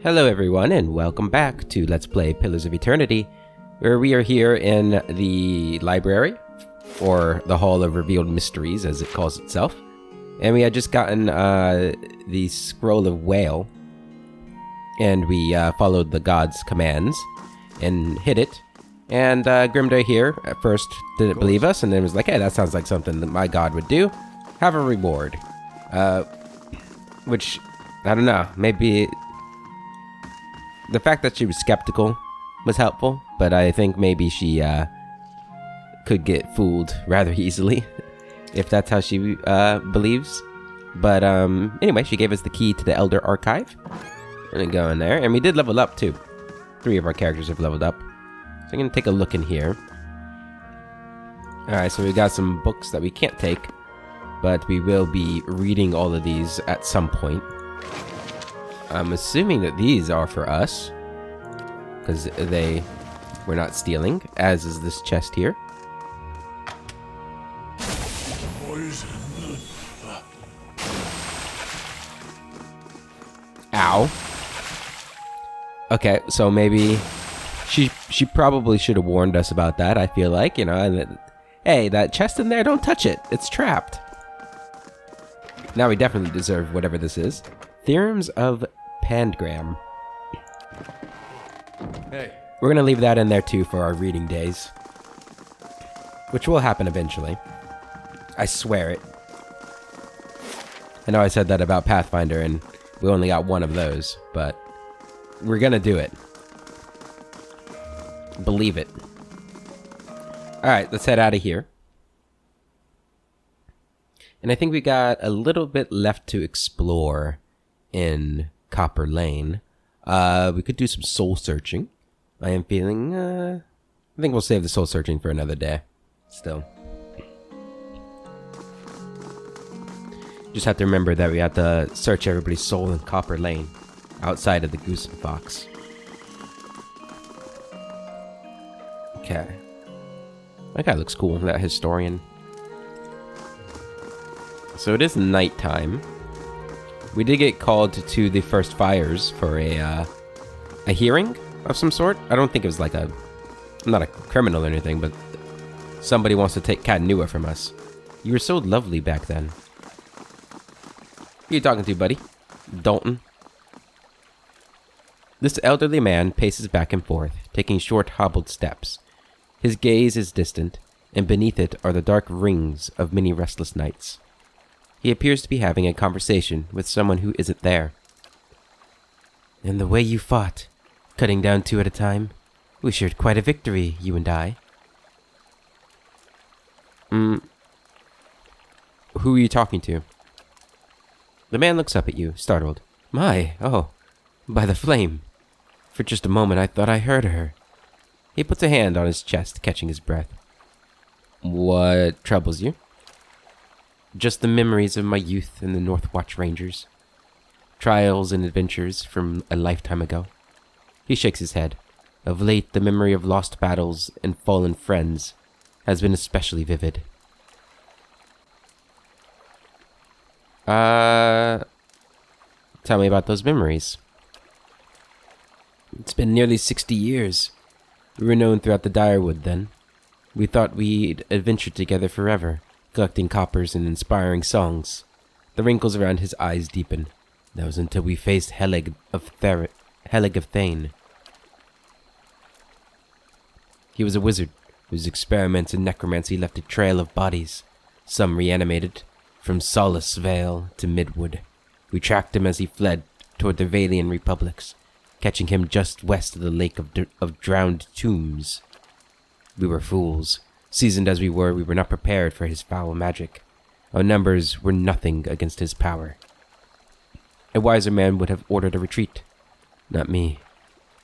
Hello everyone, and welcome back to Let's Play Pillars of Eternity, where we are here in the library, or the Hall of Revealed Mysteries as it calls itself. And we had just gotten the Scroll of Whale, and we followed the god's commands and hit it. And Grimday here at first didn't believe us, and then was like, hey, that sounds like something that my god would do. Have a reward. Which, I don't know, maybe the fact that she was skeptical was helpful, but I think maybe she could get fooled rather easily if that's how she believes. But anyway, she gave us the key to the Elder Archive. We're gonna go in there, and we did level up too. 3 of our characters have leveled up. So I'm gonna take a look in here. Alright, so we got some books that we can't take, but we will be reading all of these at some point. I'm assuming that these are for us, because they were not stealing, as is this chest here. Ow. Okay, so maybe she probably should have warned us about that, I feel like, you know, and hey, that chest in there, don't touch it. It's trapped. Now we definitely deserve whatever this is. Theorems of Pangram. Hey. We're gonna leave that in there too for our reading days, which will happen eventually. I swear it. I know I said that about Pathfinder and we only got one of those, but we're gonna do it. Believe it. Alright, let's head out of here. And I think we got a little bit left to explore in Copper Lane. We could do some soul searching. I am feeling, I think we'll save the soul searching for another day. Still. Just have to remember that we have to search everybody's soul in Copper Lane, outside of the Goose and Fox. Okay. That guy looks cool, that historian. So it is nighttime. We did get called to the first fires for a hearing of some sort. I don't think it was like I'm not a criminal or anything, but somebody wants to take Catanua from us. You were so lovely back then. Who are you talking to, buddy? Dalton. This elderly man paces back and forth, taking short, hobbled steps. His gaze is distant, and beneath it are the dark rings of many restless nights. He appears to be having a conversation with someone who isn't there. And the way you fought, cutting down 2 at a time, we shared quite a victory, you and I. Who are you talking to? The man looks up at you, startled. My, oh, by the flame. For just a moment I thought I heard her. He puts a hand on his chest, catching his breath. What troubles you? Just the memories of my youth in the Northwatch Rangers. Trials and adventures from a lifetime ago. He shakes his head. Of late, the memory of lost battles and fallen friends has been especially vivid. Tell me about those memories. It's been nearly 60 years. We were known throughout the Direwood then. We thought we'd adventure together forever, collecting coppers and inspiring songs. The wrinkles around his eyes deepen. That was until we faced Helig of Thane. He was a wizard whose experiments in necromancy left a trail of bodies, some reanimated, from Solace Vale to Midwood. We tracked him as he fled toward the Valian republics, catching him just west of the lake of drowned tombs. We were fools. Seasoned as we were not prepared for his foul magic. Our numbers were nothing against his power. A wiser man would have ordered a retreat. Not me.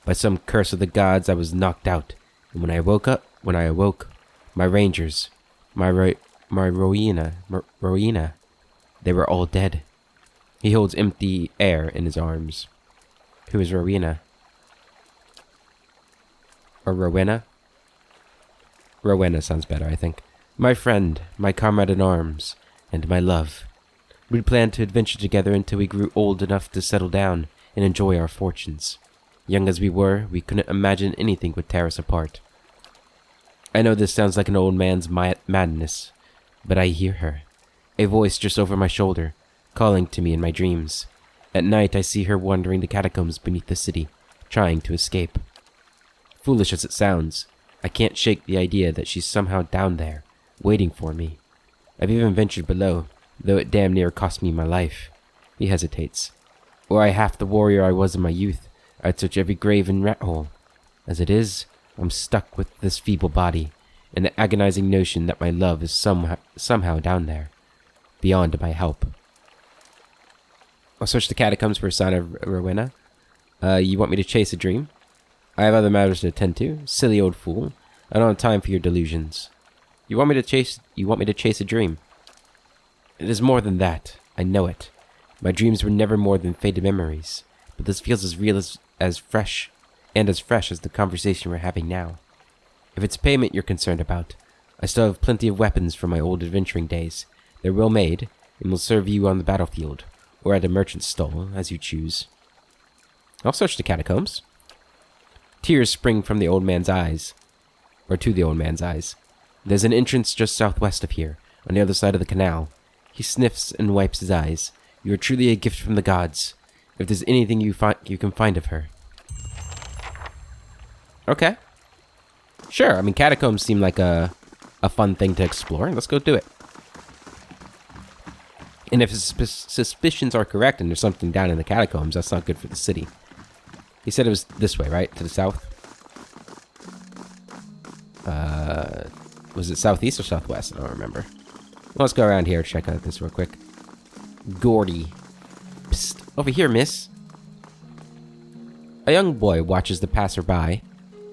By some curse of the gods, I was knocked out, and when I awoke, my rangers, my Rowena, they were all dead. He holds empty air in his arms. Who is Rowena? Or Rowena? Rowena sounds better, I think. My friend, my comrade in arms, and my love. We'd planned to adventure together until we grew old enough to settle down and enjoy our fortunes. Young as we were, we couldn't imagine anything would tear us apart. I know this sounds like an old man's madness, but I hear her. A voice just over my shoulder, calling to me in my dreams. At night I see her wandering the catacombs beneath the city, trying to escape. Foolish as it sounds, I can't shake the idea that she's somehow down there, waiting for me. I've even ventured below, though it damn near cost me my life. He hesitates. Were I half the warrior I was in my youth, I'd search every grave and rat hole. As it is, I'm stuck with this feeble body, and the agonizing notion that my love is somehow down there, beyond my help. I'll search the catacombs for a sign of Rowena. You want me to chase a dream? I have other matters to attend to. Silly old fool. I don't have time for your delusions. You want me to chase a dream? It is more than that. I know it. My dreams were never more than faded memories, but this feels as real as fresh as the conversation we're having now. If it's payment you're concerned about, I still have plenty of weapons from my old adventuring days. They're well made, and will serve you on the battlefield, or at a merchant's stall, as you choose. I'll search the catacombs. Tears spring from the old man's eyes, or to the old man's eyes. There's an entrance just southwest of here, on the other side of the canal. He sniffs and wipes his eyes. You are truly a gift from the gods, if there's anything you can find of her. Okay. Sure, I mean, catacombs seem like a fun thing to explore. Let's go do it. And if his suspicions are correct and there's something down in the catacombs, that's not good for the city. He said it was this way, right? To the south? Was it southeast or southwest? I don't remember. Well, let's go around here and check out this real quick. Gordy. Psst, over here, miss. A young boy watches the passersby,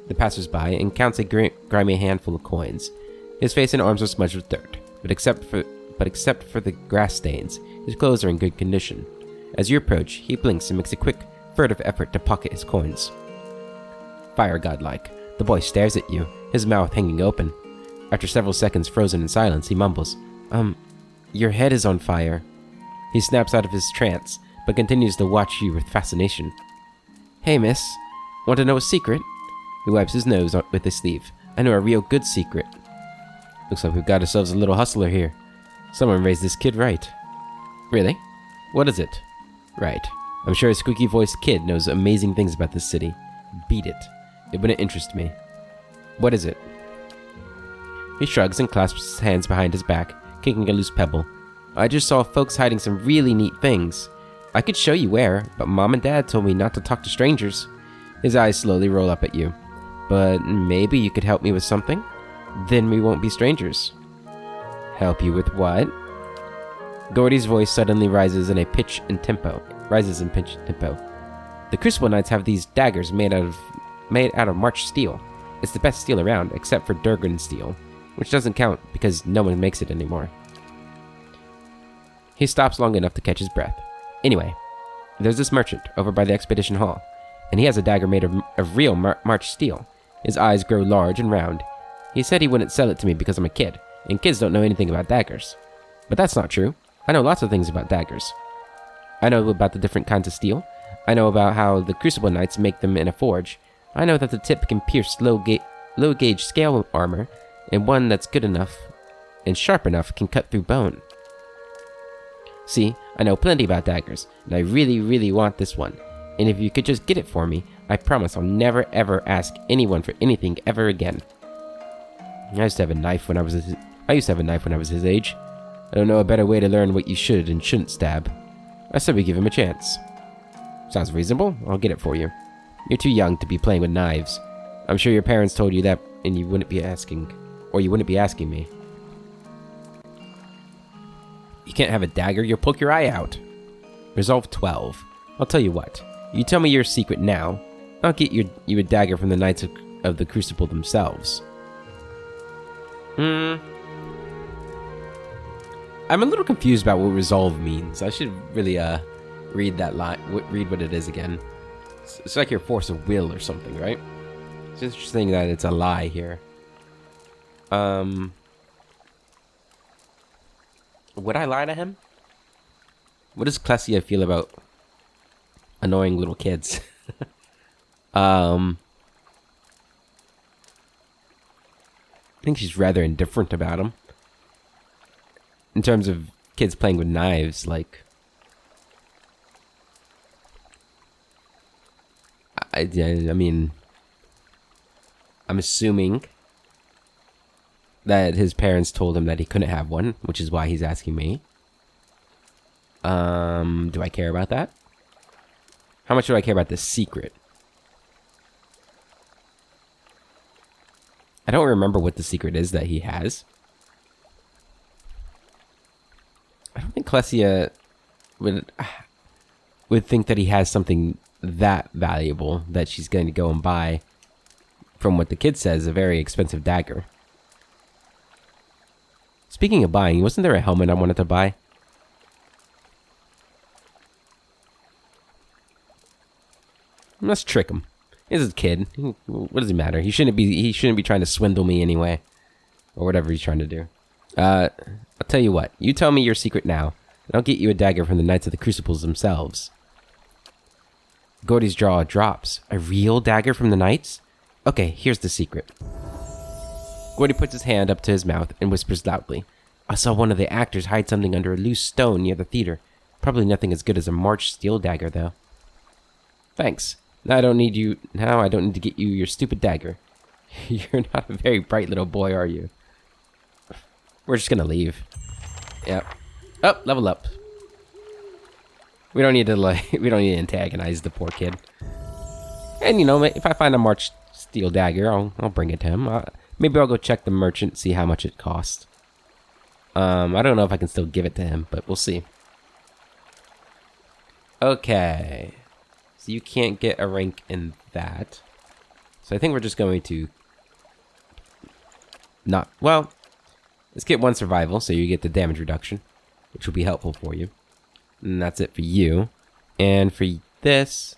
and counts a grimy handful of coins. His face and arms are smudged with dirt, but except for the grass stains, his clothes are in good condition. As you approach, he blinks and makes a quick, furtive effort to pocket his coins. Fire godlike, the boy stares at you, his mouth hanging open. After several seconds frozen in silence, he mumbles, your head is on fire. He snaps out of his trance, but continues to watch you with fascination. Hey, miss. Want to know a secret? He wipes his nose with his sleeve. I know a real good secret. Looks like we've got ourselves a little hustler here. Someone raised this kid right. Really? What is it? Right. I'm sure a squeaky-voiced kid knows amazing things about this city. Beat it. It wouldn't interest me. What is it? He shrugs and clasps his hands behind his back, kicking a loose pebble. I just saw folks hiding some really neat things. I could show you where, but Mom and Dad told me not to talk to strangers. His eyes slowly roll up at you. But maybe you could help me with something? Then we won't be strangers. Help you with what? Gordy's voice suddenly rises in pitch and tempo. The Crucible Knights have these daggers made out of March steel. It's the best steel around, except for Durgan steel, which doesn't count because no one makes it anymore. He stops long enough to catch his breath. Anyway, there's this merchant over by the Expedition Hall, and he has a dagger made of real March steel. His eyes grow large and round. He said he wouldn't sell it to me because I'm a kid, and kids don't know anything about daggers. But that's not true. I know lots of things about daggers. I know about the different kinds of steel. I know about how the Crucible Knights make them in a forge. I know that the tip can pierce low-gauge scale armor, and one that's good enough and sharp enough can cut through bone. See, I know plenty about daggers, and I really, really want this one. And if you could just get it for me, I promise I'll never ever ask anyone for anything ever again. I used to have a knife when I was his age. I don't know a better way to learn what you should and shouldn't stab. I said we give him a chance. Sounds reasonable. I'll get it for you. You're too young to be playing with knives. I'm sure your parents told you that, and you wouldn't be asking me. You can't have a dagger. You'll poke your eye out. Resolve 12. I'll tell you what. You tell me your secret now. I'll get you a dagger from the Knights of the Crucible themselves. I'm a little confused about what resolve means. I should really read that line. Read what it is again. It's like your force of will or something, right? It's interesting that it's a lie here. Would I lie to him? What does Clessia feel about... annoying little kids. I think she's rather indifferent about them. In terms of kids playing with knives, like... I mean... I'm assuming that his parents told him that he couldn't have one, which is why he's asking me. Do I care about that? How much do I care about this secret? I don't remember what the secret is that he has. I don't think Klesia would think that he has something that valuable that she's going to go and buy, from what the kid says, a very expensive dagger. Speaking of buying, wasn't there a helmet I wanted to buy? Let's trick him. He's a kid. What does it matter? He shouldn't be trying to swindle me anyway, or whatever he's trying to do. I'll tell you what. You tell me your secret now, and I'll get you a dagger from the Knights of the Crucibles themselves. Gordy's jaw drops. A real dagger from the Knights? Okay, here's the secret. Gordy puts his hand up to his mouth and whispers loudly. I saw one of the actors hide something under a loose stone near the theater. Probably nothing as good as a March steel dagger, though. Thanks. Now I don't need to get you your stupid dagger. You're not a very bright little boy, are you? We're just gonna leave. Yep. Oh, level up. We don't need to antagonize the poor kid. And you know, if I find a March steel dagger, I'll bring it to him. Maybe I'll go check the merchant, see how much it costs. I don't know if I can still give it to him, but we'll see. Okay. So you can't get a rank in that. So I think we're just going to... let's get one survival, so you get the damage reduction, which will be helpful for you. And that's it for you. And for this,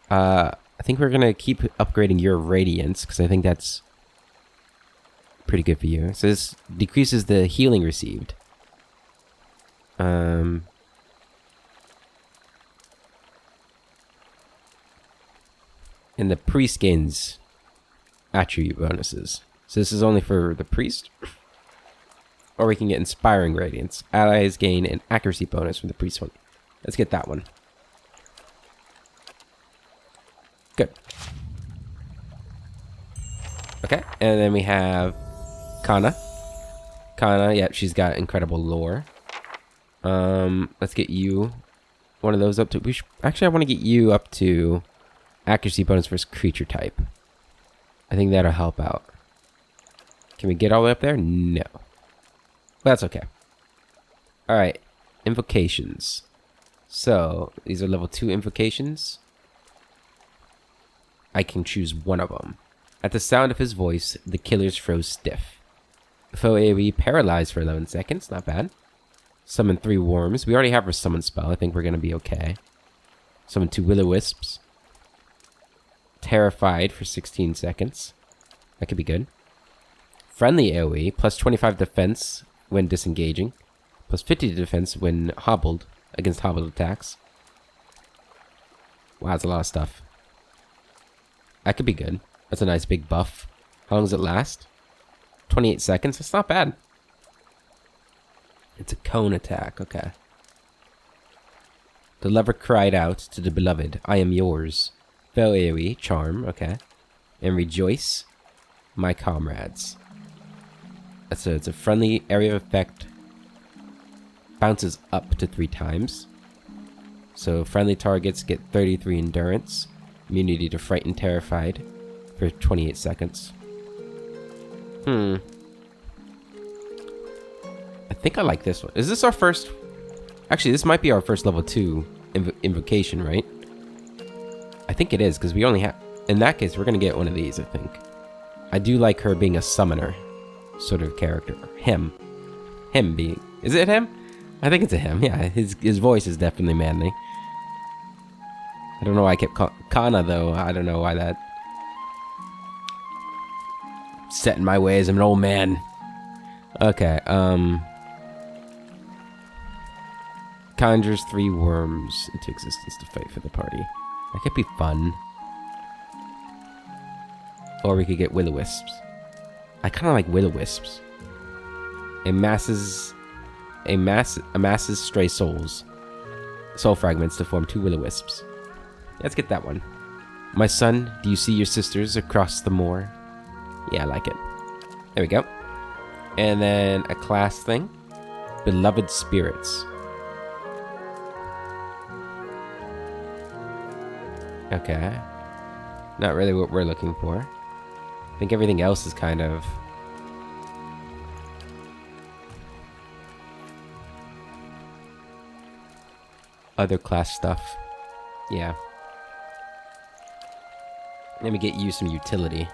I think we're going to keep upgrading your radiance, because I think that's pretty good for you. So this decreases the healing received. And the priest gains attribute bonuses. So this is only for the priest. Or we can get inspiring radiance. Allies gain an accuracy bonus from the priest one. Let's get that one. Good. Okay, and then we have Kana. Kana, yeah, she's got incredible lore. Let's get you one of those up to... Actually, I want to get you up to accuracy bonus versus creature type. I think that'll help out. Can we get all the way up there? No. But that's okay. Alright, Invocations. So, these are level 2 Invocations. I can choose one of them. At the sound of his voice, the killers froze stiff. Foe AoE paralyzed for 11 seconds, not bad. Summon 3 worms. We already have our summon spell, I think we're going to be okay. Summon 2 will-o-wisps. Terrified for 16 seconds. That could be good. Friendly AoE, plus 25 defense when disengaging. Plus 50 defense when hobbled, against hobbled attacks. Wow, that's a lot of stuff. That could be good. That's a nice big buff. How long does it last? 28 seconds? That's not bad. It's a cone attack, okay. The lover cried out to the beloved, I am yours. Fell AoE, charm, okay. And rejoice, my comrades. It's a friendly area of effect. Bounces up to 3 times. So friendly targets get 33 endurance. Immunity to frightened, terrified for 28 seconds. I think I like this one. Is this our first... Actually, this might be our first level 2 invocation, right? I think it is, because we only have... In that case, we're going to get one of these, I think. I do like her being a summoner sort of character. Him being... Is it him? I think it's a him, yeah. His voice is definitely manly. I don't know why I kept Kana, though. I don't know why that... Set in my ways. I'm an old man. Okay, Conjures 3 worms into existence to fight for the party. That could be fun. Or we could get will-o-wisps. I kind of like will-o-wisps. Amasses stray soul fragments to form 2 will-o-wisps. Let's get that one. My son, do you see your sisters across the moor? Yeah, I like it. There we go. And then a class thing. Beloved spirits. Okay. Not really what we're looking for. I think everything else is kind of... other class stuff. Yeah. Let me get you some utility.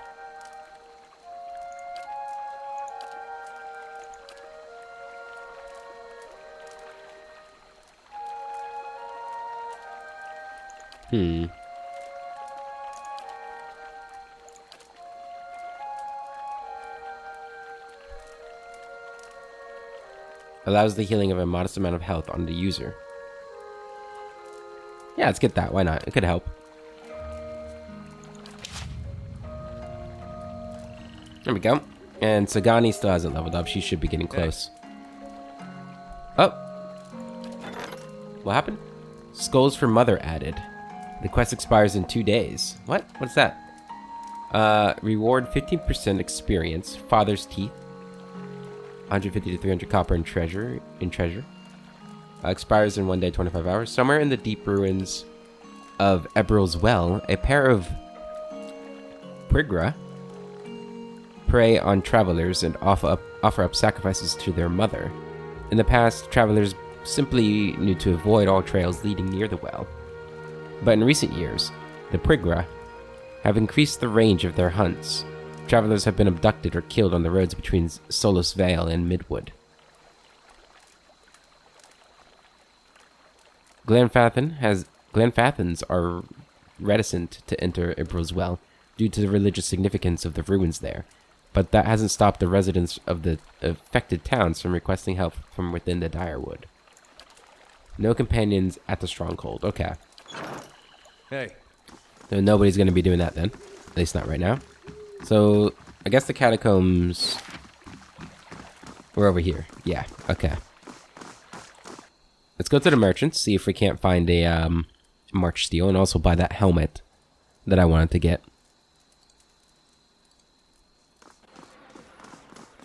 Allows the healing of a modest amount of health on the user. Yeah, let's get that. Why not? It could help. There we go. And Sagani still hasn't leveled up. She should be getting close. Oh. What happened? Skulls for Mother added. The quest expires in 2 days. What? What's that? Reward 15% experience. Father's Teeth. 150 to 300 copper in treasure. Expires in 1 day, 25 hours. Somewhere in the deep ruins of Ebril's Well, a pair of Prigra prey on travelers and offer up sacrifices to their mother. In the past, travelers simply knew to avoid all trails leading near the well. But in recent years, the Prigra have increased the range of their hunts. Travelers have been abducted or killed on the roads between Solus Vale and Midwood. Glenfathans are reticent to enter Ibril's Well due to the religious significance of the ruins there, but that hasn't stopped the residents of the affected towns from requesting help from within the Direwood. No companions at the stronghold. Okay. Hey. So nobody's going to be doing that then. At least not right now. So, I guess the catacombs... we're over here. Yeah, okay. Let's go to the merchants, see if we can't find a March Steel, and also buy that helmet that I wanted to get.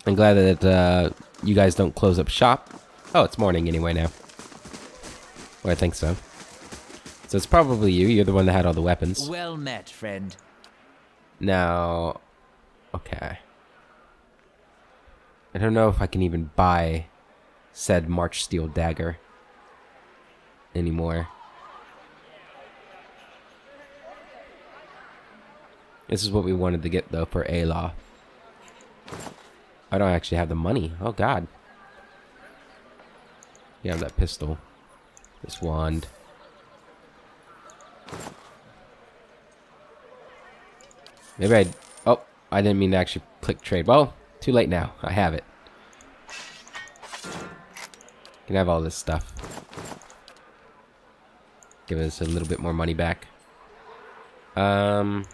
I'm glad that you guys don't close up shop. Oh, it's morning anyway now. Well, I think so. So it's probably you. You're the one that had all the weapons. Well met, friend. Now... okay. I don't know if I can even buy said March Steel dagger anymore. This is what we wanted to get, though, for Ayla. I don't actually have the money. Oh, God. You have that pistol. This wand. Maybe I... oh, I didn't mean to actually click trade. Well, too late now. I have it. Can have all this stuff. Give us a little bit more money back. Here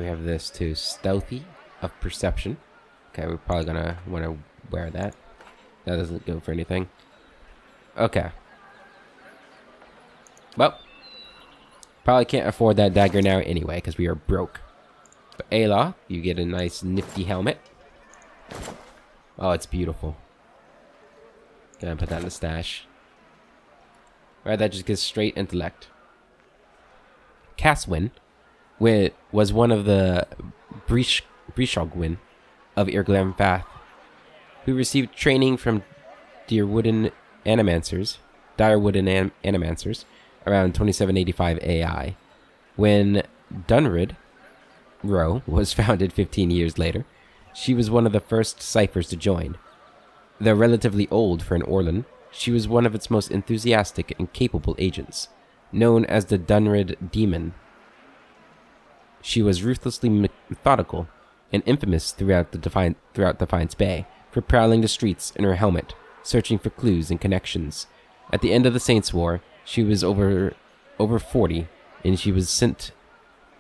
we have this too. Stealthy of perception. Okay, we're probably gonna want to wear that. That doesn't go for anything. Okay. Well, probably can't afford that dagger now anyway, because we are broke. But Ayla, you get a nice nifty helmet. Oh, it's beautiful. Gonna put that in the stash. Alright, that just gives straight intellect. Caswin was one of the Brishogwyn of Irglamfath, who received training from Direwooden Animancers around 2785 AI. When Dunrid Row was founded 15 years later, she was one of the first ciphers to join. Though relatively old for an Orlan, she was one of its most enthusiastic and capable agents, known as the Dunrid Demon. She was ruthlessly methodical and infamous throughout Defiance Bay for prowling the streets in her helmet, searching for clues and connections. At the end of the Saints' War, she was over 40, and she was sent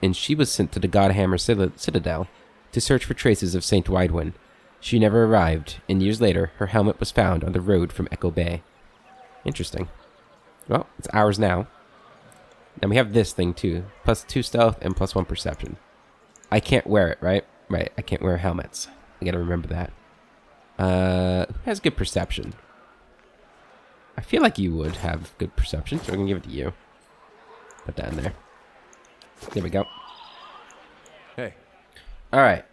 to the Godhammer Citadel to search for traces of Saint Widewin. She never arrived, and years later, her helmet was found on the road from Echo Bay. Interesting. Well, it's ours now. Then we have this thing too. +2 stealth and +1 perception. I can't wear it, right? Right, I can't wear helmets. I gotta remember that. Who has good perception? I feel like you would have good perception, so I'm gonna give it to you. Put that in there. There we go. Hey. Alright.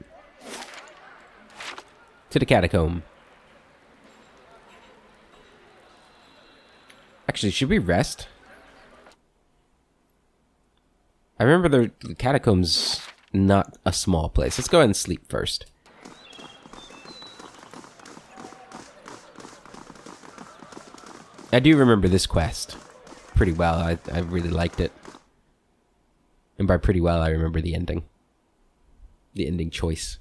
To the catacomb. Actually, should we rest? I remember the catacombs, not a small place. Let's go ahead and sleep first. I do remember this quest pretty well. I really liked it. And by pretty well, I remember the ending. The ending choice.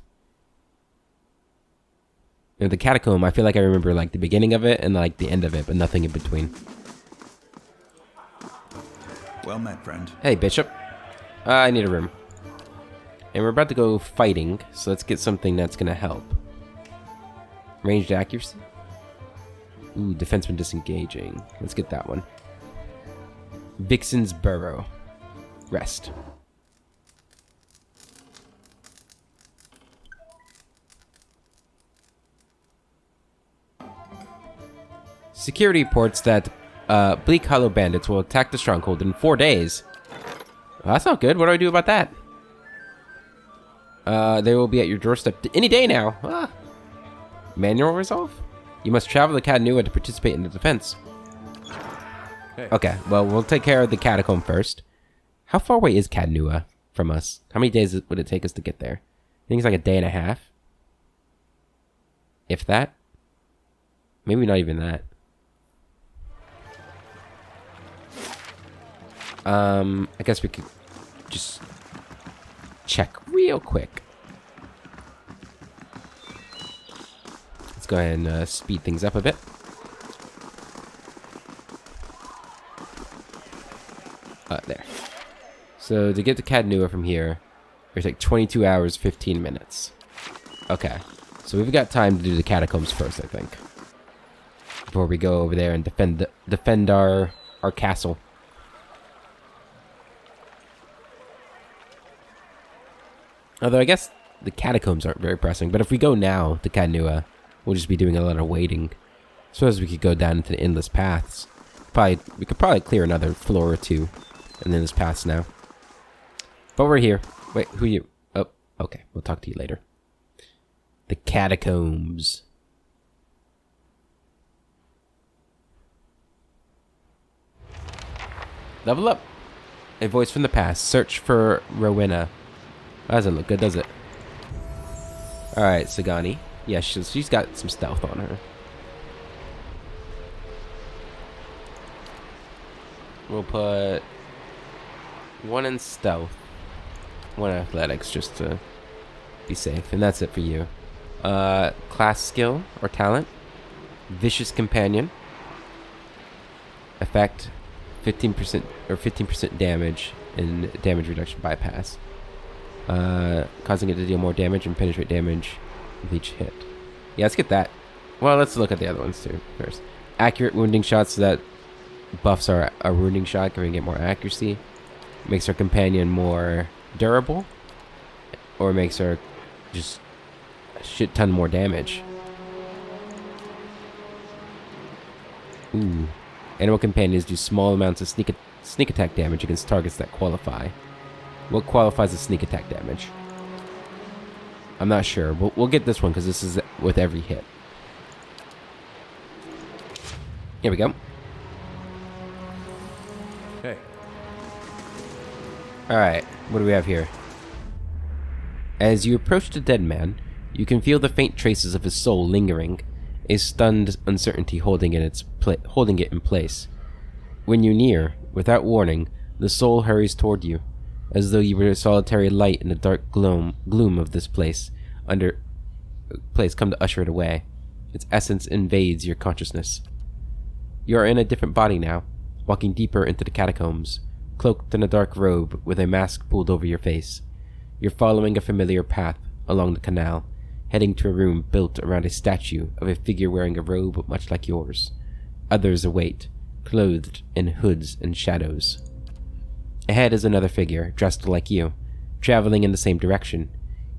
You know, the catacomb, I feel like I remember like the beginning of it and like the end of it, but nothing in between. Well met, friend. Hey, Bishop. I need a room. And we're about to go fighting, so let's get something that's going to help. Ranged accuracy. Ooh, defenseman disengaging. Let's get that one. Vixen's Burrow. Rest. Security reports that Bleak Hollow bandits will attack the stronghold in 4 days. Well, that's not good. What do I do about that? They will be at your doorstep any day now. Ah. Manual resolve? You must travel to Catacombs to participate in the defense. Hey. Okay, well, we'll take care of the catacomb first. How far away is Catacombs from us? How many days would it take us to get there? I think it's like a day and a half. If that. Maybe not even that. I guess we could just check real quick. Let's go ahead and speed things up a bit. There. So to get to Catacombs from here, it'll take 22 hours, 15 minutes. Okay. So we've got time to do the catacombs first, I think. Before we go over there and defend our castle. Although I guess the catacombs aren't very pressing, but if we go now to Catacombs, we'll just be doing a lot of waiting. I suppose we could go down into the endless paths. We could probably clear another floor or two in the endless paths now. But we're here. Wait, who are you? Oh, okay. We'll talk to you later. The catacombs. Level up. A voice from the past. Search for Rowena. That doesn't look good, does it? Alright, Sagani. Yeah, she's got some stealth on her. We'll put 1 in stealth, 1 athletics, just to be safe. And that's it for you. Class skill or talent. Vicious Companion. Effect 15% or 15% damage and damage reduction bypass. Causing it to deal more damage and penetrate damage with each hit. Yeah, let's get that. Well, let's look at the other ones too first. Accurate wounding shots, so that buffs our wounding shot, can we get more accuracy. Makes our companion more durable, or makes her just a shit ton more damage. Ooh. Animal companions do small amounts of sneak attack damage against targets that qualify. What qualifies as sneak attack damage? I'm not sure. We'll get this one because this is with every hit. Here we go. Hey. Alright, what do we have here? As you approach the dead man, you can feel the faint traces of his soul lingering, a stunned uncertainty holding it in place. When you near, without warning, the soul hurries toward you, as though you were a solitary light in the dark gloom of this place come to usher it away. Its essence invades your consciousness. You are in a different body now, walking deeper into the catacombs, cloaked in a dark robe with a mask pulled over your face. You're following a familiar path along the canal, heading to a room built around a statue of a figure wearing a robe much like yours. Others await, clothed in hoods and shadows. Ahead is another figure, dressed like you, traveling in the same direction.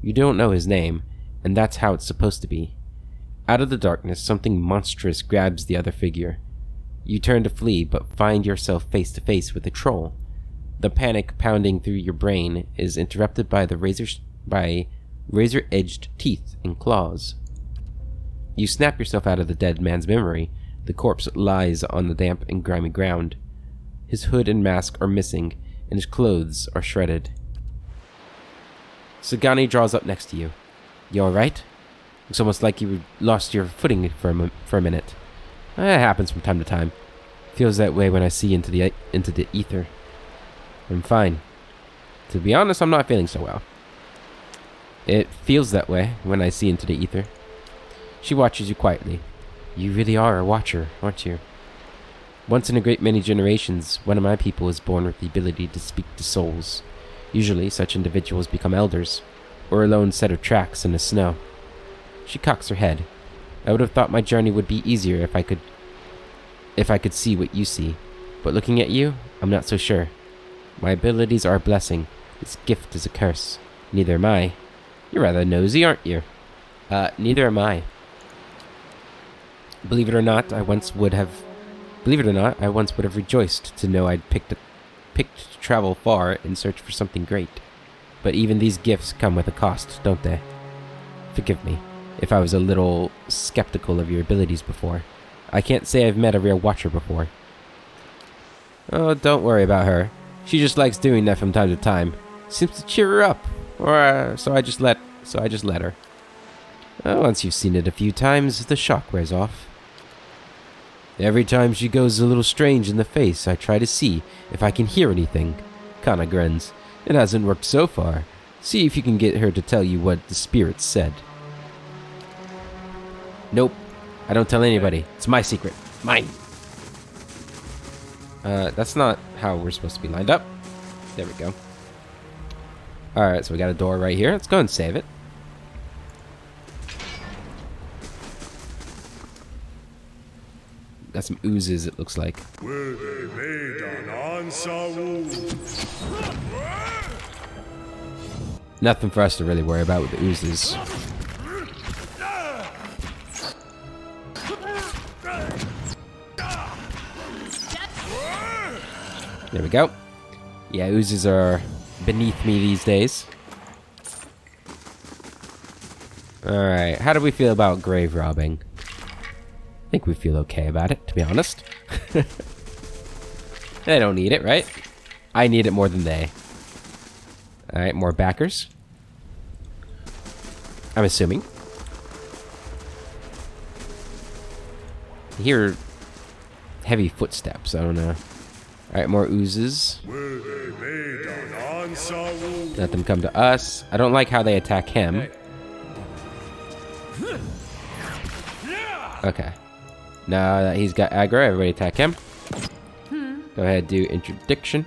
You don't know his name, and that's how it's supposed to be. Out of the darkness, something monstrous grabs the other figure. You turn to flee, but find yourself face to face with a troll. The panic pounding through your brain is interrupted by razor-edged teeth and claws. You snap yourself out of the dead man's memory. The corpse lies on the damp and grimy ground. His hood and mask are missing, and his clothes are shredded. Sagani draws up next to you. You alright? Looks almost like you lost your footing for a minute. It happens from time to time. Feels that way when I see into the ether. I'm fine. To be honest, I'm not feeling so well. It feels that way when I see into the ether. She watches you quietly. You really are a watcher, aren't you? Once in a great many generations, one of my people is born with the ability to speak to souls. Usually, such individuals become elders, or a lone set of tracks in the snow. She cocks her head. I would have thought my journey would be easier if I could see what you see, but looking at you, I'm not so sure. My abilities are a blessing. This gift is a curse. Neither am I. You're rather nosy, aren't you? Neither am I. Believe it or not, I once would have rejoiced to know I'd picked to travel far in search for something great. But even these gifts come with a cost, don't they? Forgive me if I was a little skeptical of your abilities before. I can't say I've met a real watcher before. Oh, don't worry about her. She just likes doing that from time to time. Seems to cheer her up. So I just let her. Once you've seen it a few times, the shock wears off. Every time she goes a little strange in the face, I try to see if I can hear anything. Kana grins. It hasn't worked so far. See if you can get her to tell you what the spirits said. Nope. I don't tell anybody. It's my secret. Mine. That's not how we're supposed to be lined up. There we go. Alright, so we got a door right here. Let's go and save it. Got some oozes, it looks like. Nothing for us to really worry about with the oozes. There we go. Yeah, oozes are beneath me these days. Alright, how do we feel about grave robbing? I think we feel okay about it, to be honest. They don't need it, right? I need it more than they. Alright, more backers. I'm assuming. I hear heavy footsteps, I don't know. Alright, more oozes. Let them come to us. I don't like how they attack him. Okay. Now that he's got aggro, everybody attack him. Go ahead, do interdiction.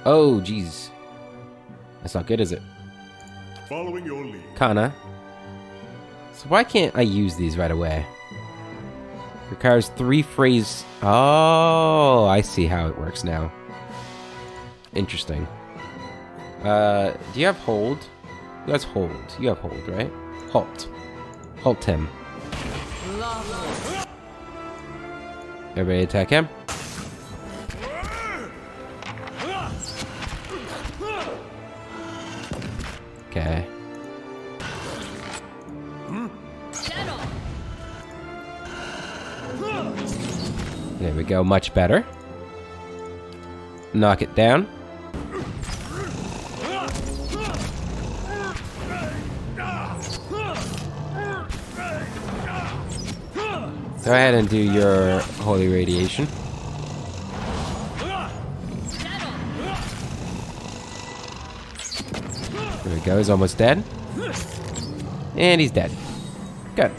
Oh, jeez. That's not good, is it? Following your lead. Kana. So why can't I use these right away? Requires 3 phrase. Oh, I see how it works now. Interesting. Do you have hold? You guys hold. You have hold, right? Halt. Halt him. Everybody attack him. Okay. There we go, much better. Knock it down. Go ahead and do your holy radiation. There we we go. He's almost dead. And he's dead. Good.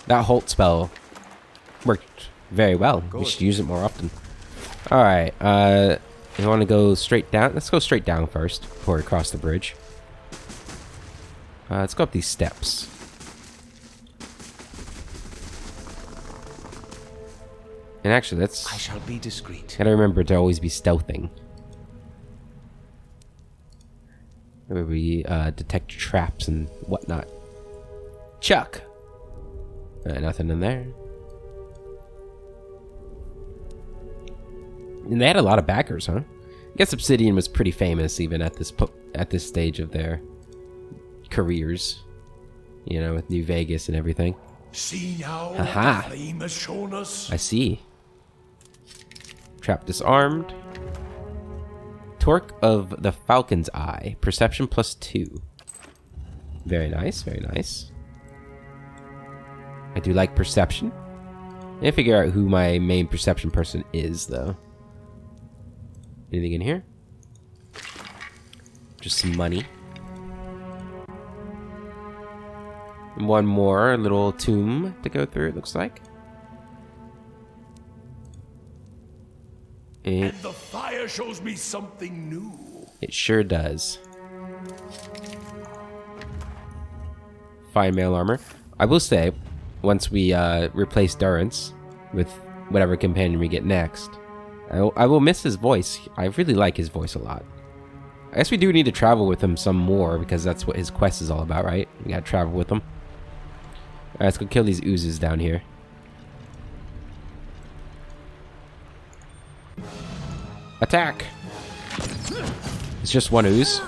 That Halt spell worked very well. We should use it more often. Alright, you want to go straight down? Let's go straight down first before we cross the bridge. Let's go up these steps. And actually, I shall be discreet. gotta remember to always be stealthing. Where we detect traps and whatnot. Chuck! Nothing in there. And they had a lot of backers, huh? I guess Obsidian was pretty famous even at this stage of their careers. You know, with New Vegas and everything. See now Aha. what the flame has shown us. I see. Trap disarmed. Torque of the Falcon's Eye. Perception +2. Very nice, very nice. I do like perception. I need to figure out who my main perception person is, though. Anything in here? Just some money. And one more little tomb to go through, it looks like. And the fire shows me something new. It sure does. Fine mail armor. I will say, once we replace Durance with whatever companion we get next, I will miss his voice. I really like his voice a lot. I guess we do need to travel with him some more because that's what his quest is all about, right? We gotta travel with him. Alright, let's go kill these oozes down here. Attack! It's just one ooze.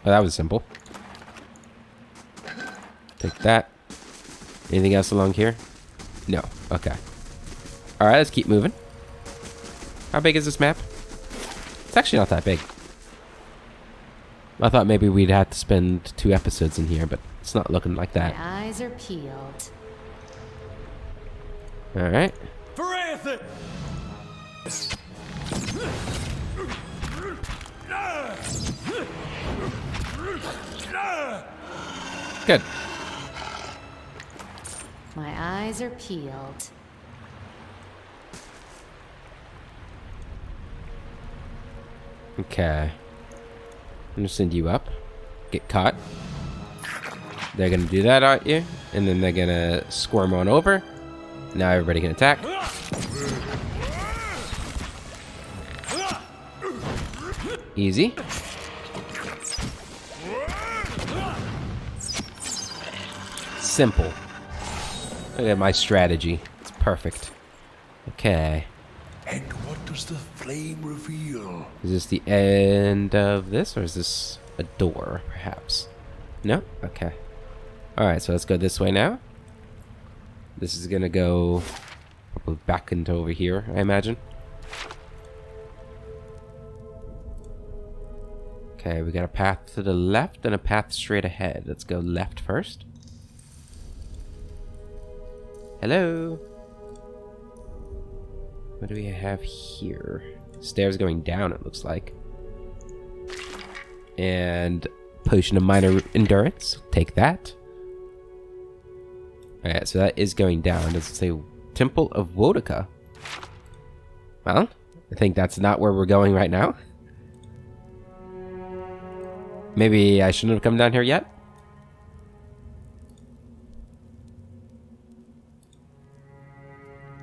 Oh, that was simple. Take that. Anything else along here? No. Okay. Alright, let's keep moving. How big is this map? It's actually not that big. I thought maybe we'd have to spend 2 episodes in here, but it's not looking like that. My eyes are peeled. Alright. Good. My eyes are peeled. Okay. I'm gonna send you up. Get caught. They're gonna do that, aren't you? And then they're gonna squirm on over. Now everybody can attack. Easy. Simple. Look at my strategy. It's perfect. Okay. And what does the flame reveal? Is this the end of this, or is this a door, perhaps? No? Okay. Alright, so let's go this way now. This is gonna go probably back into over here, I imagine. Okay, we got a path to the left and a path straight ahead. Let's go left first. Hello? What do we have here? Stairs going down, it looks like. And potion of minor endurance. Take that. Alright, so that is going down. Does it say Temple of Wodica? Well, I think that's not where we're going right now. Maybe I shouldn't have come down here yet?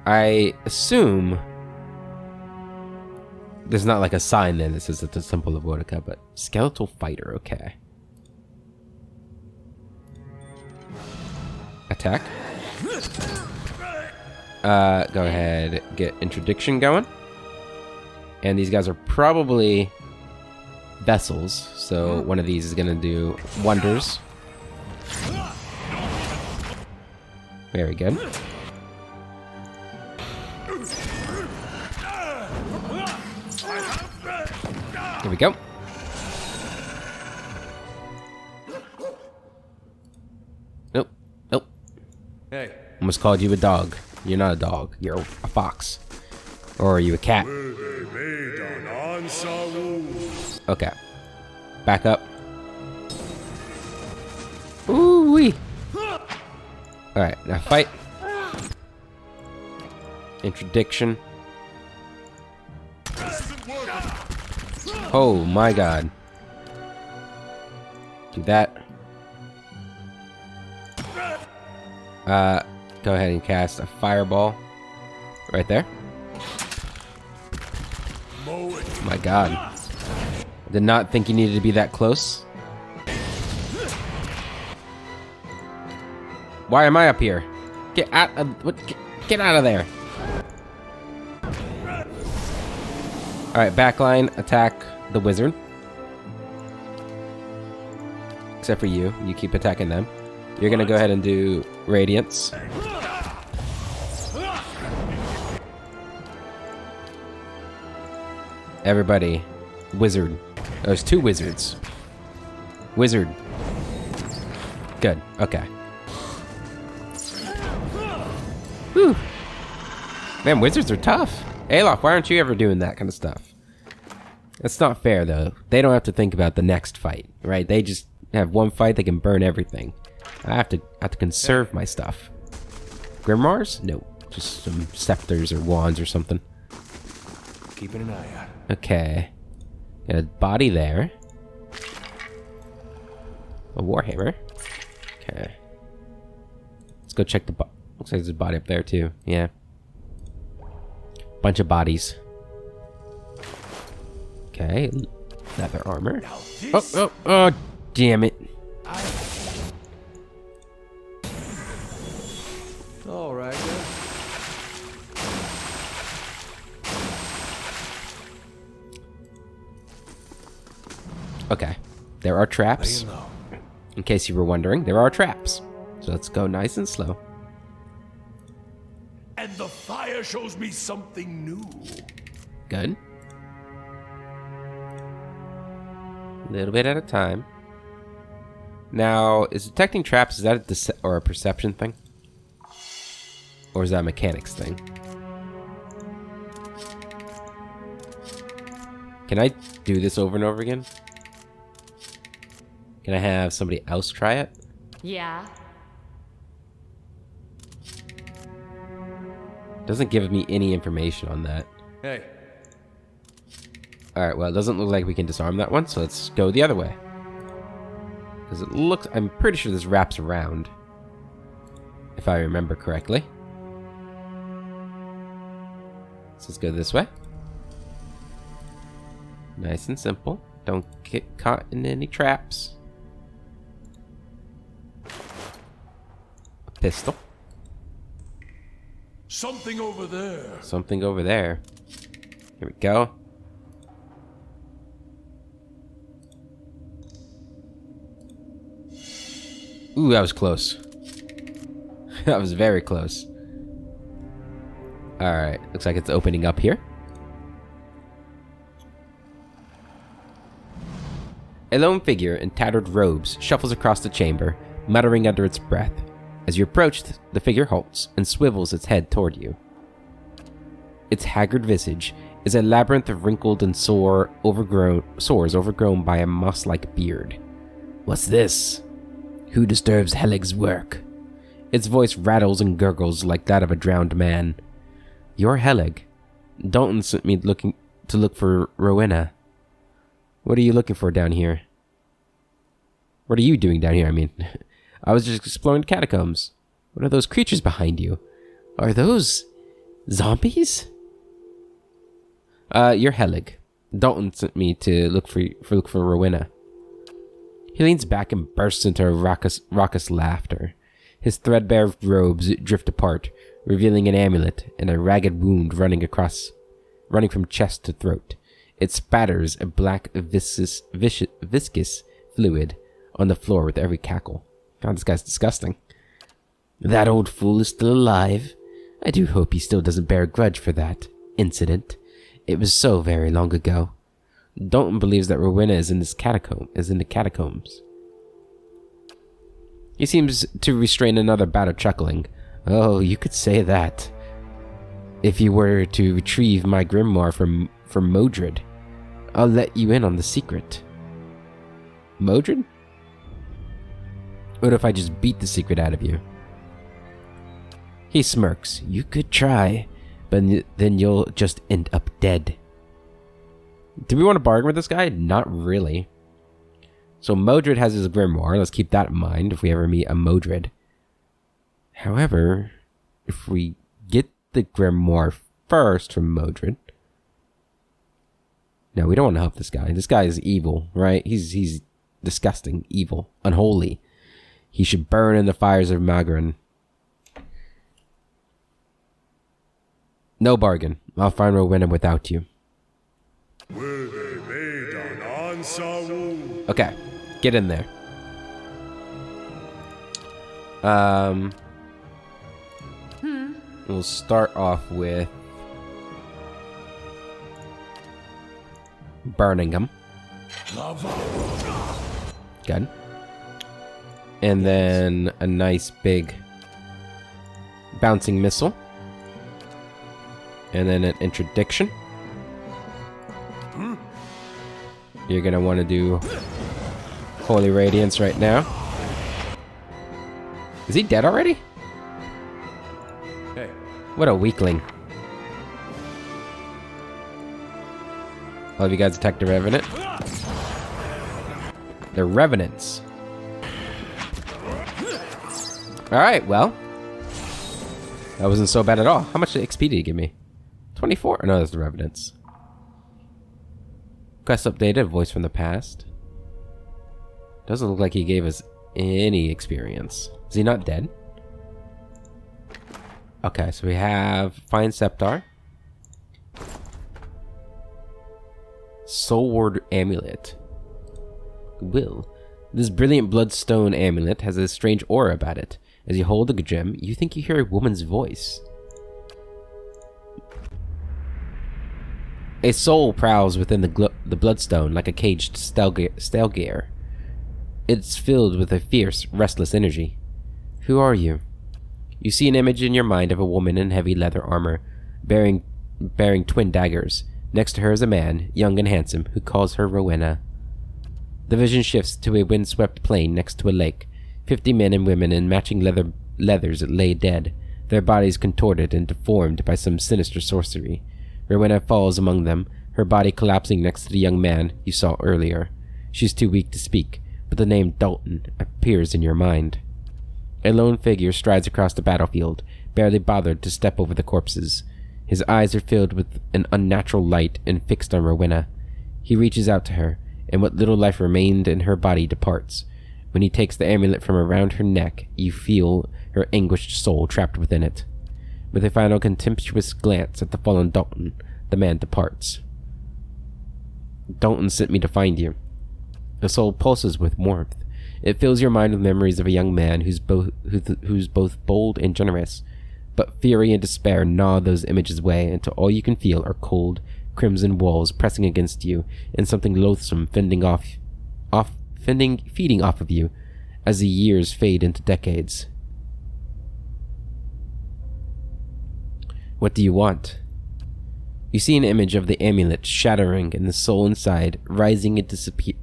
I assume there's not like a sign there that says it's the Temple of Wodica, but skeletal fighter, okay. Attack. Go ahead, get interdiction going. And these guys are probably vessels, so one of these is gonna do wonders. Very good. Here we go. Nope. Nope. Hey, Almost called you a dog. You're not a dog. You're a fox. Or are you a cat? Okay. Back up. Ooh wee. Alright, now fight. Interdiction. Oh my god. Do that. Go ahead and cast a fireball. Right there. My god. I did not think you needed to be that close. Why am I up here? Get out of get out of there. Alright, backline, attack the wizard. Except for you. You keep attacking them. You're gonna go ahead and do Radiance. Everybody. Wizard. There's 2 wizards. Wizard. Good. Okay. Whew. Man, wizards are tough. Alof, why aren't you ever doing that kind of stuff? That's not fair, though. They don't have to think about the next fight, right? They just have one fight, they can burn everything. I have to conserve my stuff. Grimoires? No. Just some scepters or wands or something. Keeping an eye out. Okay. Got a body there. A warhammer. Okay. Let's go check the looks like there's a body up there too. Yeah. Bunch of bodies. Okay. Leather armor. Oh, damn it. All right, then. Okay. There are traps. In case you were wondering, there are traps. So let's go nice and slow. And the fire shows me something new. Good. A little bit at a time. Now, is detecting traps, is that a perception thing? Or is that a mechanics thing? Can I do this over and over again? Can I have somebody else try it? Yeah. Doesn't give me any information on that. Hey. Alright, well, it doesn't look like we can disarm that one, so let's go the other way. Because it looks... I'm pretty sure this wraps around. If I remember correctly. So let's go this way. Nice and simple. Don't get caught in any traps. A pistol. Something over there. Something over there. Here we go. Ooh, that was close. That was very close. Alright, looks like it's opening up here. A lone figure in tattered robes shuffles across the chamber, muttering under its breath. As you approach, the figure halts and swivels its head toward you. Its haggard visage is a labyrinth of wrinkled and sores overgrown by a moss-like beard. What's this? Who disturbs Helig's work? Its voice rattles and gurgles like that of a drowned man. You're Helig. Dalton sent me to look for Rowena. What are you looking for down here? What are you doing down here, I mean? I was just exploring the catacombs. What are those creatures behind you? Are those... zombies? You're Helig. Dalton sent me to look for Rowena. He leans back and bursts into a raucous laughter. His threadbare robes drift apart, revealing an amulet and a ragged wound running from chest to throat. It spatters a black viscous fluid on the floor with every cackle. God, this guy's disgusting. That old fool is still alive. I do hope he still doesn't bear a grudge for that incident. It was so very long ago. Dalton believes that Rowena is in the catacombs. He seems to restrain another bout of chuckling. Oh, you could say that. If you were to retrieve my grimoire from Modred, I'll let you in on the secret. Modred? What if I just beat the secret out of you? He smirks. You could try, but then you'll just end up dead. Do we want to bargain with this guy? Not really. So Modred has his grimoire. Let's keep that in mind if we ever meet a Modred. However, if we get the grimoire first from Modred... No, we don't want to help this guy. This guy is evil, right? He's disgusting, evil, unholy. He should burn in the fires of Magran. No bargain. I'll find Rowena without you. Okay, get in there. We'll start off with burning him. Good. And then a nice big bouncing missile. And then an interdiction. You're gonna want to do Holy Radiance right now. Is he dead already? Hey. What a weakling. All of you guys attack the Revenant. The Revenants. Alright, well. That wasn't so bad at all. How much XP did he give me? 24? No, that's the Revenants. Quest updated, voice from the past. Doesn't look like he gave us any experience. Is he not dead? Okay, so we have Fine Scepter. Soulward Amulet. Will. This brilliant bloodstone amulet has a strange aura about it. As you hold the gem, you think you hear a woman's voice. A soul prowls within the bloodstone like a caged stelgear. It's filled with a fierce, restless energy. Who are you? You see an image in your mind of a woman in heavy leather armor, bearing twin daggers. Next to her is a man, young and handsome, who calls her Rowena. The vision shifts to a windswept plain next to a lake. 50 men and women in matching leathers lay dead, their bodies contorted and deformed by some sinister sorcery. Rowena falls among them, her body collapsing next to the young man you saw earlier. She's too weak to speak, but the name Dalton appears in your mind. A lone figure strides across the battlefield, barely bothered to step over the corpses. His eyes are filled with an unnatural light and fixed on Rowena. He reaches out to her, and what little life remained in her body departs. When he takes the amulet from around her neck, you feel her anguished soul trapped within it. With a final contemptuous glance at the fallen Dalton, the man departs. Dalton sent me to find you. The soul pulses with warmth. It fills your mind with memories of a young man who's both bold and generous. But fury and despair gnaw those images away until all you can feel are cold, crimson walls pressing against you and something loathsome feeding off of you as the years fade into decades. What do you want? You see an image of the amulet shattering and the soul inside rising and dissipating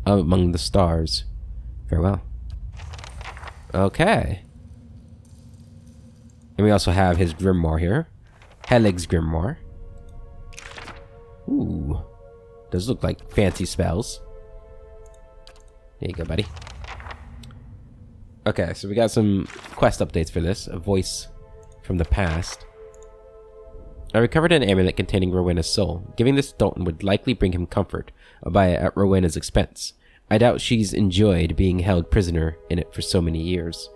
among the stars. Farewell. Okay. And we also have his grimoire here. Helig's grimoire. Ooh. Does look like fancy spells. There you go, buddy. Okay, so we got some quest updates for this. A voice from the past. I recovered an amulet containing Rowena's soul. Giving this to Dalton would likely bring him comfort, albeit at Rowena's expense. I doubt she's enjoyed being held prisoner in it for so many years.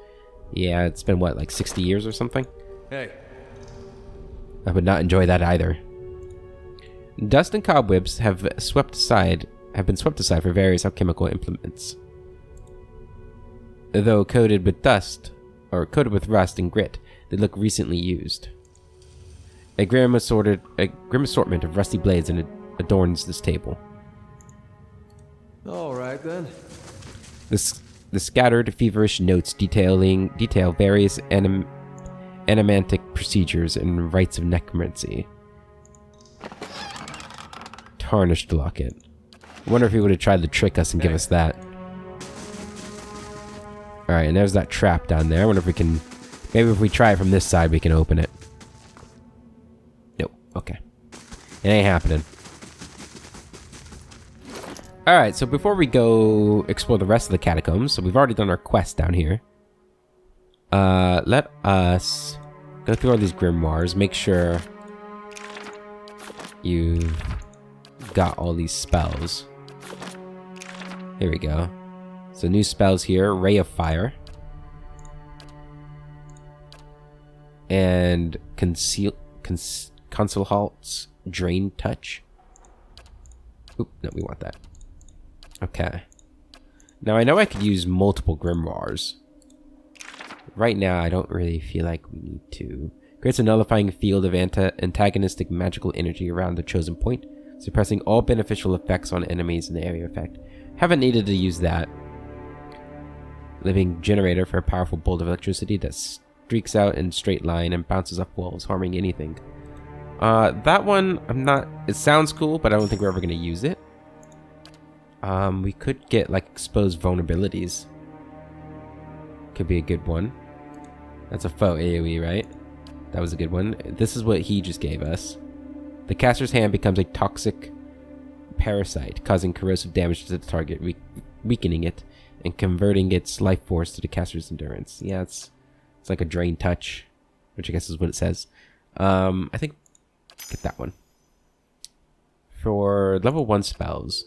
Yeah, it's been what, like 60 years or something? Hey. I would not enjoy that either. Dust and cobwebs have been swept aside for various alchemical implements. Though coated with rust and grit, they look recently used. A grim assortment of rusty blades adorns this table. All right then. This The scattered, feverish notes detail various animantic procedures and rites of necromancy. Tarnished locket. I wonder if he would have tried to trick us and give us that. Alright, and there's that trap down there. I wonder if we can... Maybe if we try it from this side, we can open it. Nope. Okay. It ain't happening. Alright, so before we go explore the rest of the catacombs, so we've already done our quest down here. Let us go through all these grimoires, make sure you've got all these spells. Here we go. So new spells here, Ray of Fire. And Conceal Halt's Drain Touch. Oop, no, we want that. Okay. Now I know I could use multiple grimoires. Right now I don't really feel like we need to. Creates a nullifying field of antagonistic magical energy around the chosen point, suppressing all beneficial effects on enemies in the area effect. Haven't needed to use that. Living generator for a powerful bolt of electricity that streaks out in a straight line and bounces off walls, harming anything. That one, it sounds cool, but I don't think we're ever going to use it. We could get, like, exposed vulnerabilities. Could be a good one. That's a faux AoE, right? That was a good one. This is what he just gave us. The caster's hand becomes a toxic parasite, causing corrosive damage to the target, weakening it, and converting its life force to the caster's endurance. Yeah, it's like a drain touch, which I guess is what it says. I think get that one. For level 1 spells,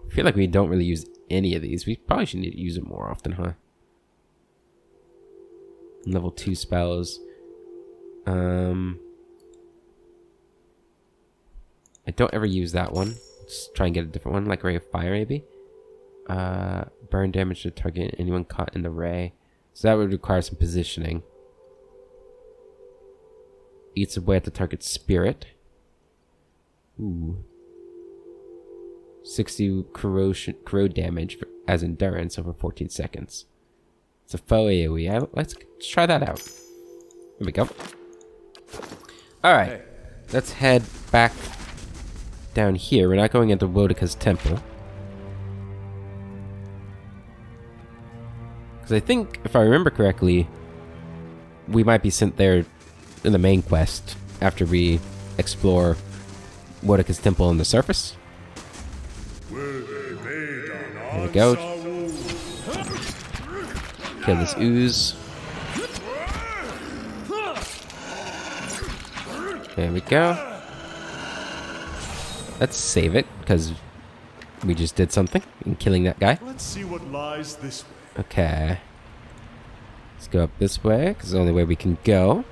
I feel like we don't really use any of these. We probably should need to use it more often, huh? Level 2 spells. I don't ever use that one. Just try and get a different one, like Ray of Fire, maybe. Burn damage to target anyone caught in the ray. So that would require some positioning. Eats away at the target's spirit. Ooh. 60 corrode damage as endurance over 14 seconds. It's a faux AoE. Let's try that out. Here we go. Alright. Hey. Let's head back down here. We're not going into Wodika's temple. Because I think, if I remember correctly, we might be sent there in the main quest after we explore Wodika's temple on the surface. There we go. Kill this ooze. There we go. Let's save it, because we just did something in killing that guy. Let's see what lies this way. Okay. Let's go up this way, because it's the only way we can go.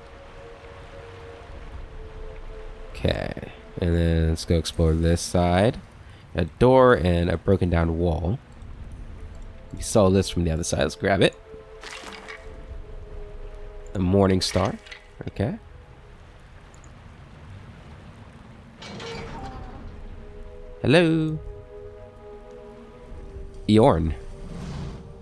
Okay. And then let's go explore this side. A door and a broken down wall. We saw this from the other side. Let's grab it. A morning star. Okay. Hello. Eorn.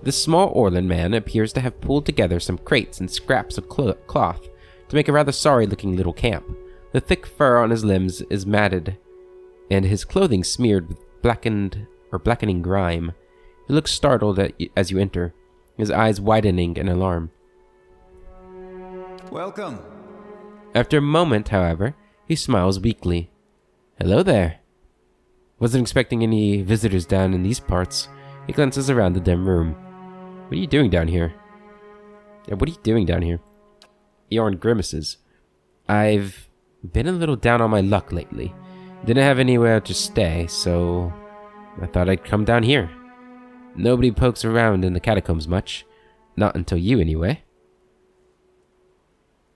This small Orlan man appears to have pulled together some crates and scraps of cloth to make a rather sorry-looking little camp. The thick fur on his limbs is matted, and his clothing smeared with blackening grime. He looks startled as you enter, his eyes widening in alarm. Welcome. After a moment, however, he smiles weakly. Hello there. Wasn't expecting any visitors down in these parts. He glances around the dim room. What are you doing down here? Yeah, what are you doing down here? Eorn grimaces. I've been a little down on my luck lately. Didn't have anywhere to stay, so I thought I'd come down here. Nobody pokes around in the catacombs much. Not until you, anyway.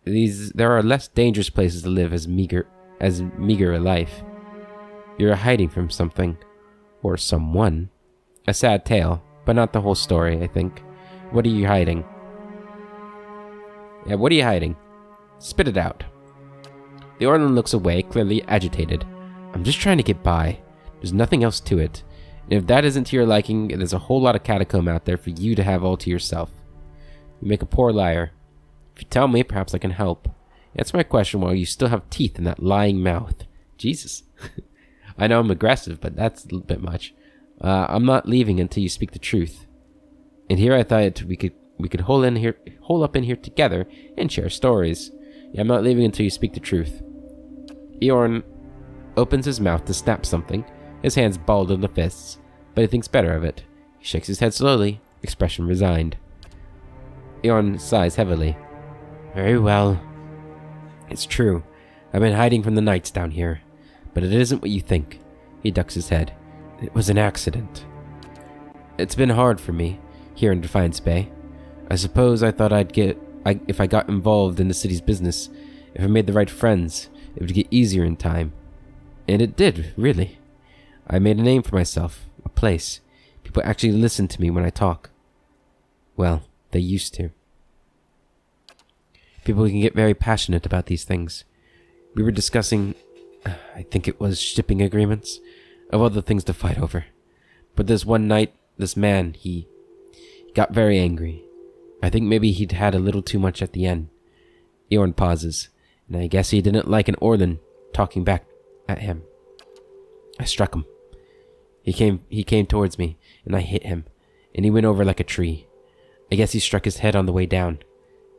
There are less dangerous places to live as meager a life. You're hiding from something. Or someone. A sad tale, but not the whole story, I think. What are you hiding? Yeah, what are you hiding? Spit it out. The Orlan looks away, clearly agitated. I'm just trying to get by. There's nothing else to it. And if that isn't to your liking, there's a whole lot of catacomb out there for you to have all to yourself. You make a poor liar. If you tell me, perhaps I can help. Answer my question while you still have teeth in that lying mouth. Jesus. I know I'm aggressive, but that's a little bit much. I'm not leaving until you speak the truth. And here I thought we could hole up in here together and share stories. Yeah, I'm not leaving until you speak the truth. Eorn opens his mouth to snap something, his hands balled in the fists, but he thinks better of it. He shakes his head slowly, expression resigned. Eorn sighs heavily. Very well. It's true. I've been hiding from the knights down here, but it isn't what you think. He ducks his head. It was an accident. It's been hard for me, here in Defiance Bay. I suppose I thought if I got involved in the city's business, if I made the right friends, it would get easier in time. And it did, really. I made a name for myself, a place. People actually listen to me when I talk. Well, they used to. People can get very passionate about these things. We were discussing, I think it was shipping agreements, of other things to fight over. But this one night, this man, he got very angry. I think maybe he'd had a little too much at the end. Eorn pauses, and I guess he didn't like an Orlan talking back at him. I struck him. He came towards me, and I hit him, and he went over like a tree. I guess he struck his head on the way down.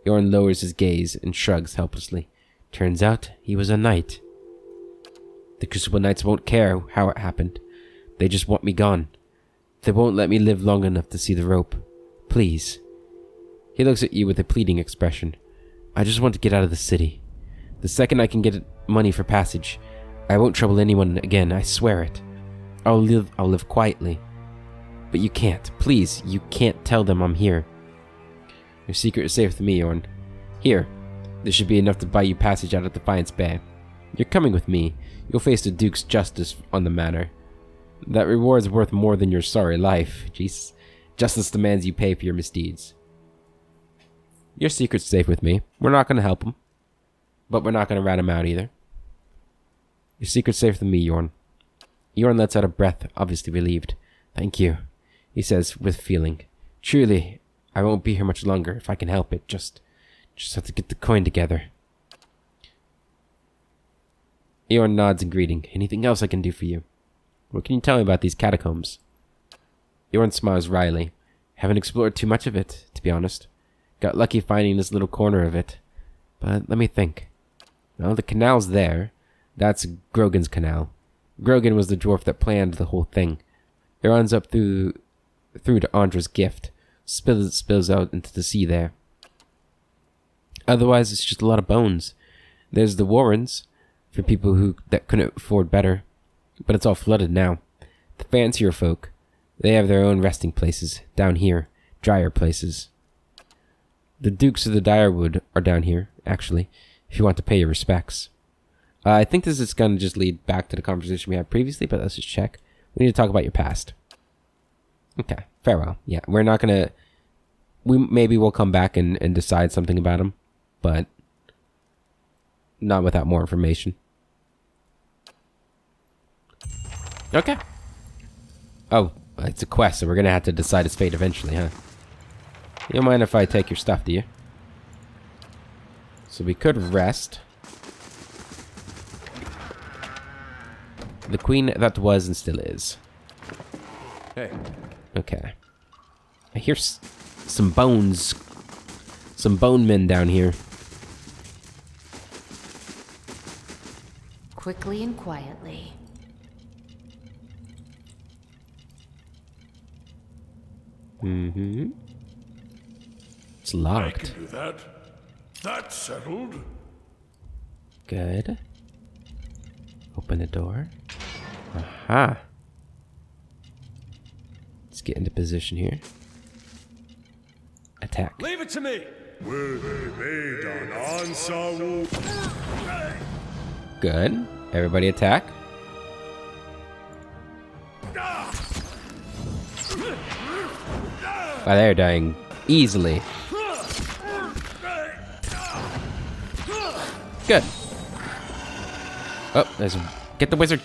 Eorn lowers his gaze and shrugs helplessly. Turns out he was a knight. The Crucible Knights won't care how it happened. They just want me gone. They won't let me live long enough to see the rope. Please. He looks at you with a pleading expression. I just want to get out of the city. The second I can get money for passage, I won't trouble anyone again, I swear it. I'll live quietly. But you can't. Please, you can't tell them I'm here. Your secret is safe with me, Eorn. Here. This should be enough to buy you passage out of Defiance Bay. You're coming with me. You'll face the Duke's justice on the matter. That reward's worth more than your sorry life. Jesus. Justice demands you pay for your misdeeds. Your secret's safe with me. We're not going to help him. But we're not going to rat him out either. Your secret's safe with me, Eorn. Eorn lets out a breath, obviously relieved. Thank you, he says with feeling. Truly, I won't be here much longer if I can help it. Just have to get the coin together. Eorn nods in greeting. Anything else I can do for you? What can you tell me about these catacombs? Eorn smiles wryly. Haven't explored too much of it, to be honest. Got lucky finding this little corner of it. But let me think. Well, the canal's there. That's Grogan's canal. Grogan was the dwarf that planned the whole thing. It runs up through to Andra's gift. Spills out into the sea there. Otherwise, it's just a lot of bones. There's the Warrens, for people that couldn't afford better. But it's all flooded now. The fancier folk, they have their own resting places, down here. Drier places. The Dukes of the Direwood are down here, actually, if you want to pay your respects. I think this is going to just lead back to the conversation we had previously, but let's just check. We need to talk about your past. Okay, farewell. Yeah, we're not going to... Maybe we'll come back and decide something about him, but not without more information. Okay. Oh, it's a quest, so we're going to have to decide his fate eventually, huh? You don't mind if I take your stuff, do you? So we could rest. The queen that was and still is. Hey. Okay. I hear some bones. Some bone men down here. Quickly and quietly. Mm-hmm. It's I locked. can do that. That's settled. Good. Open the door. Aha. Let's get into position here. Attack. Leave it to me! Good. Everybody attack. Oh, they're dying easily. Good. Oh, there's a... Get the wizard,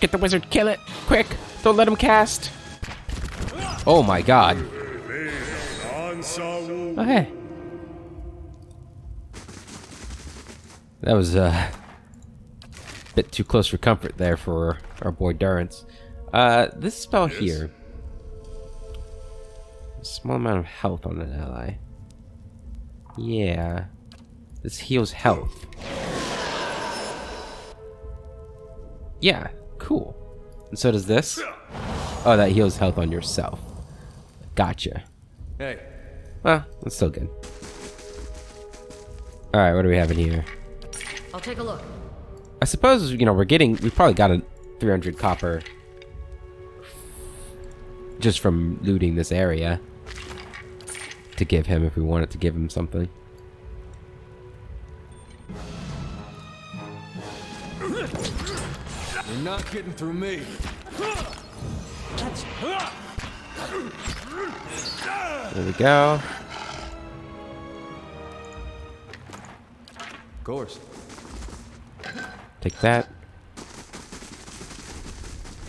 kill it! Quick! Don't let him cast! Oh my god. Oh, hey. That was a bit too close for comfort there for our boy Durrance. This spell here. A small amount of health on an ally. Yeah. This heals health. Yeah, cool. And so does this. Oh, that heals health on yourself. Gotcha. Hey. Well, that's still good. Alright, what do we have in here? I'll take a look. I suppose, you know, we probably got a 300 copper just from looting this area to give him if we wanted to give him something. You're not getting through me. There we go. Of course. Take that.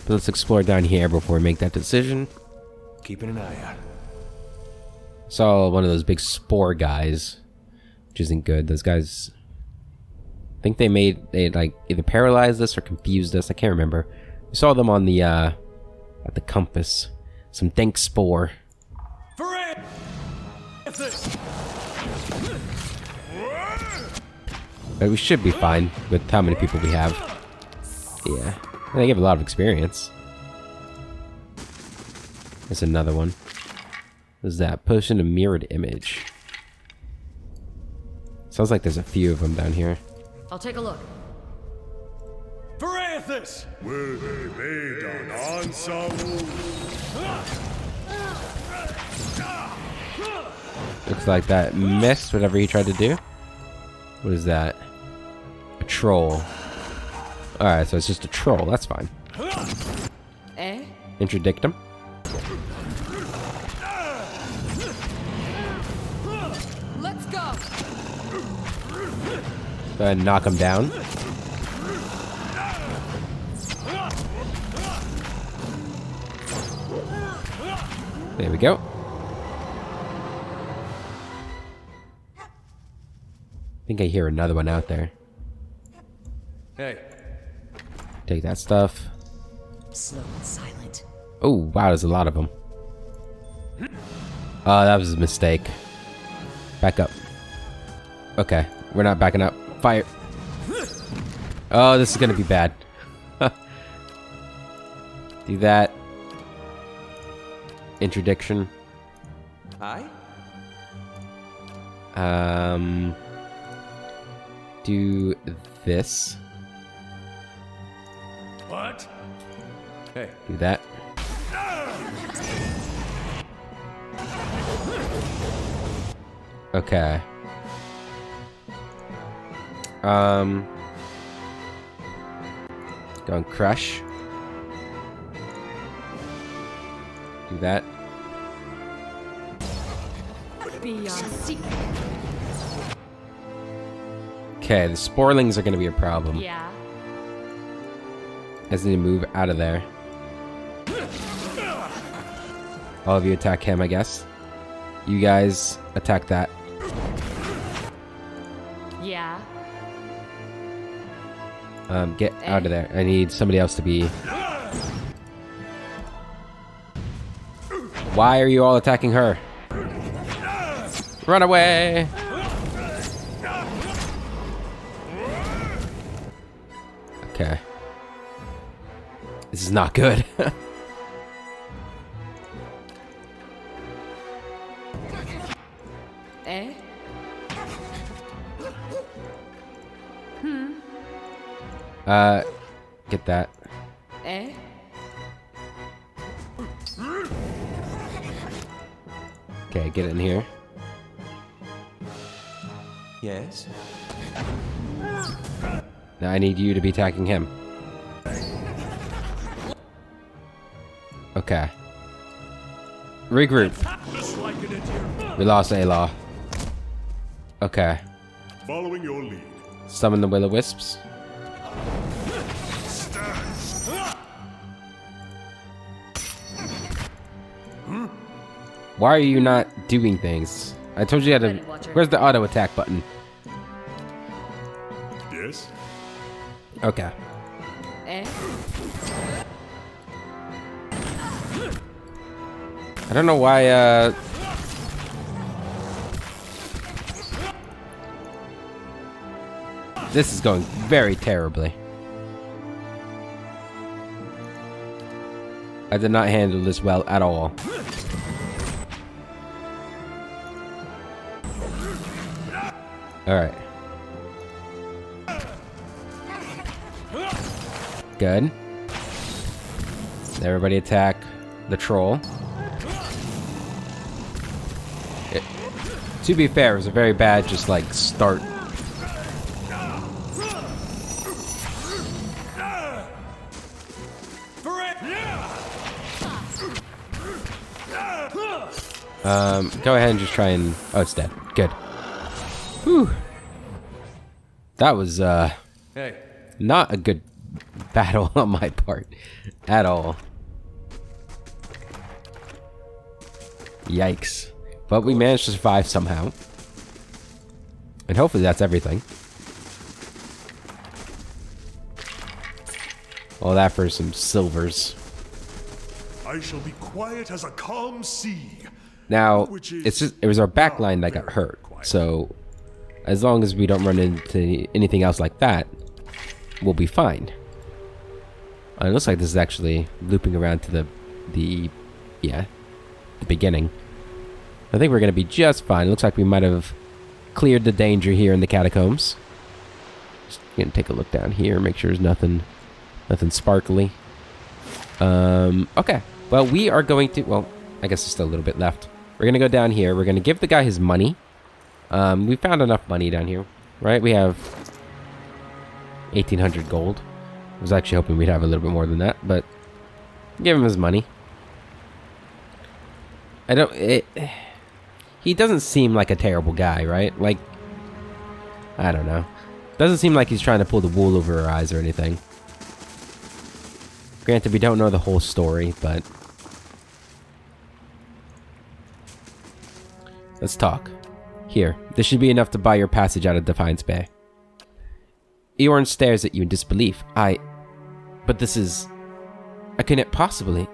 But let's explore down here before we make that decision. Keeping an eye out. Saw one of those big spore guys, which isn't good. Those guys, I think they like either paralyzed us or confused us. I can't remember. We saw them on the at the compass. Some dank spore. But we should be fine with how many people we have. Yeah, and they give a lot of experience. There's another one. What is that? Potion of mirrored image. Sounds like there's a few of them down here. I'll take a look. Looks Looks like that missed whatever he tried to do. What is that? A troll. Alright, so it's just a troll. That's fine. Eh? Interdict him. Let's go. Go ahead and knock him down. There we go. I think I hear another one out there. Hey. Take that stuff. Slow and silent. Oh, wow, there's a lot of them. Oh, that was a mistake. Back up. Okay, we're not backing up. Fire. Oh, this is gonna be bad. Do that. Interdiction. Aye? Do this. What? Hey. Do that. Okay. Go and crush. Do that. Beyond secret. Okay, the sporelings are gonna be a problem. Yeah. I just need to move out of there. All of you attack him, I guess. You guys attack that. Yeah. Get out of there. I need somebody else to be... Why are you all attacking her? Run away! Okay. This is not good. Eh? Get that. Eh? Okay, get it in here. Yes? Now I need you to be attacking him. Okay. Regroup. We lost A-Law. Okay. Following your lead. Summon the Will-O-Wisps. Why are you not doing things? I told you how to... Credit watcher. Where's the auto attack button? Yes? Okay. Eh? I don't know why, this is going very terribly. I did not handle this well at all. Alright. Good. Everybody attack the troll. To be fair, it was a very bad just like start. Go ahead and just try and... Oh, it's dead. Good. Whew. That was, Hey. not a good battle on my part. At all. Yikes. But we managed to survive somehow. And hopefully that's everything. All that for some silvers. I shall be quiet as a calm sea. Now, it was our back line that got hurt. So, as long as we don't run into anything else like that, we'll be fine. It looks like this is actually looping around to the beginning. I think we're going to be just fine. It looks like we might have cleared the danger here in the catacombs. Just going to take a look down here, make sure there's nothing sparkly. Okay. Well, we are going to... Well, I guess there's still a little bit left. We're going to go down here. We're going to give the guy his money. We found enough money down here, right? We have 1,800 gold. I was actually hoping we'd have a little bit more than that, but give him his money. He doesn't seem like a terrible guy, right? Like, I don't know. Doesn't seem like he's trying to pull the wool over our eyes or anything. Granted, we don't know the whole story, but... Let's talk. Here, this should be enough to buy your passage out of Defiance Bay. Eorn stares at you in disbelief. But this is... I couldn't possibly...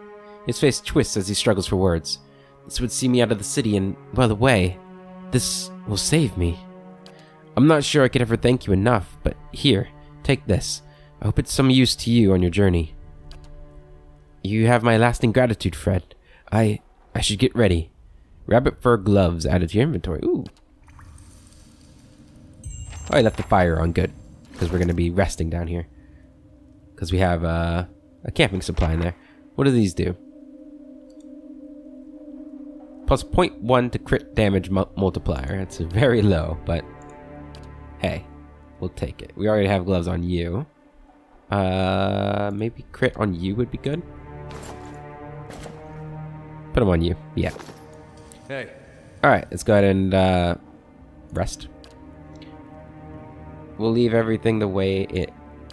His face twists as he struggles for words. This would see me out of the city and, well, away. This will save me. I'm not sure I could ever thank you enough, but here, take this. I hope it's some use to you on your journey. You have my lasting gratitude, Fred. I should get ready. Rabbit fur gloves added to your inventory. Ooh. Oh, I left the fire on. Good. Because we're going to be resting down here. Because we have a camping supply in there. What do these do? Plus 0.1 to crit damage multiplier. That's very low, but hey, we'll take it. We already have gloves on you. Maybe crit on you would be good. Put them on you. Yeah. Hey. Alright, let's go ahead and rest. We'll leave everything the way it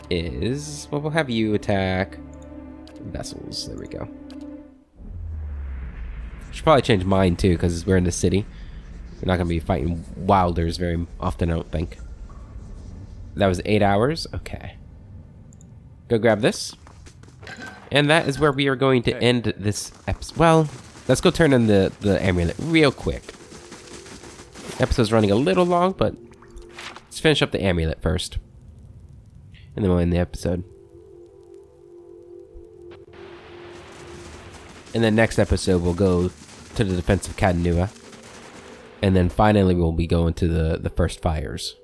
is. Well, we'll have you attack vessels. There we go. Should probably change mine too, because we're in the city. We're not going to be fighting wilders very often, I don't think. That was 8 hours? Okay. Go grab this. And that is where we are going to end this episode. Well, let's go turn in the amulet real quick. The episode's running a little long, but let's finish up the amulet first. And then we'll end the episode. And then next episode we'll go to the defense of Catanua. And then finally we'll be going to the first fires.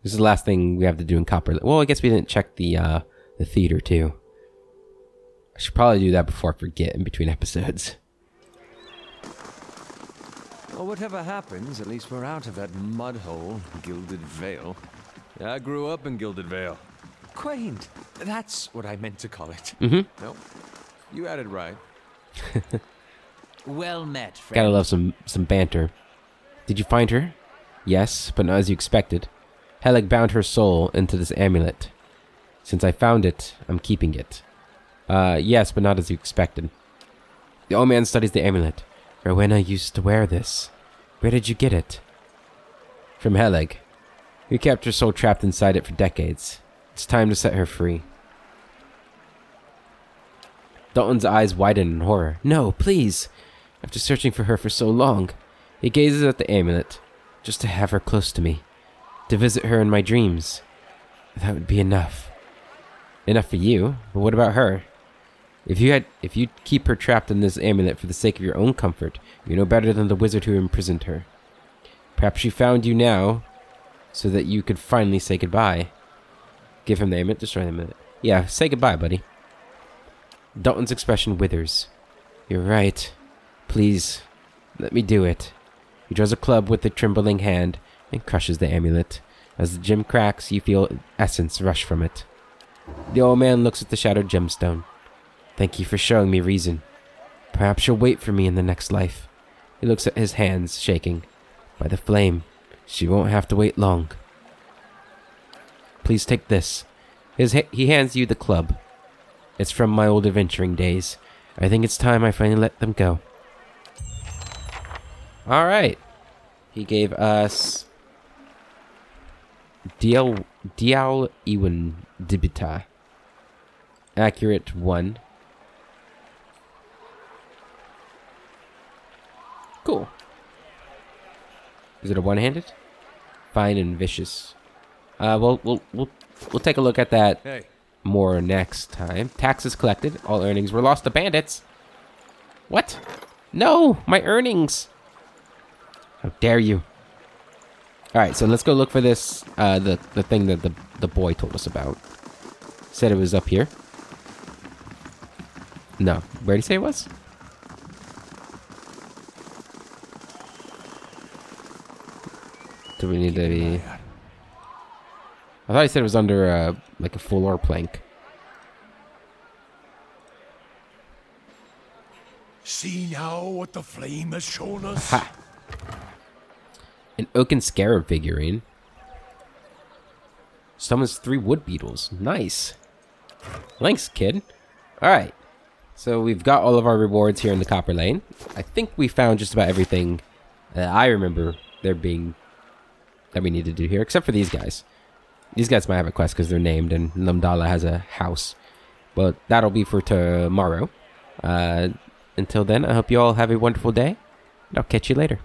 This is the last thing we have to do in Copper. Well, I guess we didn't check the theater too. I should probably do that before I forget in between episodes. Well, whatever happens, at least we're out of that mud hole, Gilded Veil. I grew up in Gilded Veil. Quaint. That's what I meant to call it. Mm-hmm. Nope. You had it right. Well met, friend. Gotta love some banter. Did you find her? Yes, but not as you expected. Helig bound her soul into this amulet. Since I found it, I'm keeping it. Yes, but not as you expected. The old man studies the amulet. Rowena used to wear this. Where did you get it? From Helig. We kept her soul trapped inside it for decades. It's time to set her free. Dalton's eyes widen in horror. No, please! After searching for her for so long, he gazes at the amulet, just to have her close to me, to visit her in my dreams. That would be enough. Enough for you, but what about her? If you keep her trapped in this amulet for the sake of your own comfort, you're no better than the wizard who imprisoned her. Perhaps she found you now, so that you could finally say goodbye. Give him the amulet, destroy the amulet. Yeah, say goodbye, buddy. Dalton's expression withers. You're right. Please, let me do it. He draws a club with a trembling hand and crushes the amulet. As the gem cracks, you feel essence rush from it. The old man looks at the shattered gemstone. Thank you for showing me reason. Perhaps you'll wait for me in the next life. He looks at his hands, shaking. By the flame, she won't have to wait long. Please take this. He hands you the club. It's from my old adventuring days. I think it's time I finally let them go. Alright. He gave us Dial Ewan Dibita. Accurate 1. Cool. Is it a one-handed? Fine and vicious. We'll take a look at that more next time. Taxes collected. All earnings were lost to bandits. What? No, my earnings. How dare you? All right, so let's go look for this. The thing that the boy told us about. Said it was up here. No, where did he say it was? Do we need to be... I thought he said it was under, like a floor plank. See now what the flame has shown us? Ha! An oaken scarab figurine. Summons 3 wood beetles. Nice. Thanks, kid. Alright. So we've got all of our rewards here in the Copper Lane. I think we found just about everything that I remember there being... that we need to do here, except for these guys. These guys might have a quest because they're named, and Lamdala has a house. But that'll be for tomorrow. Until then, I hope you all have a wonderful day, and I'll catch you later.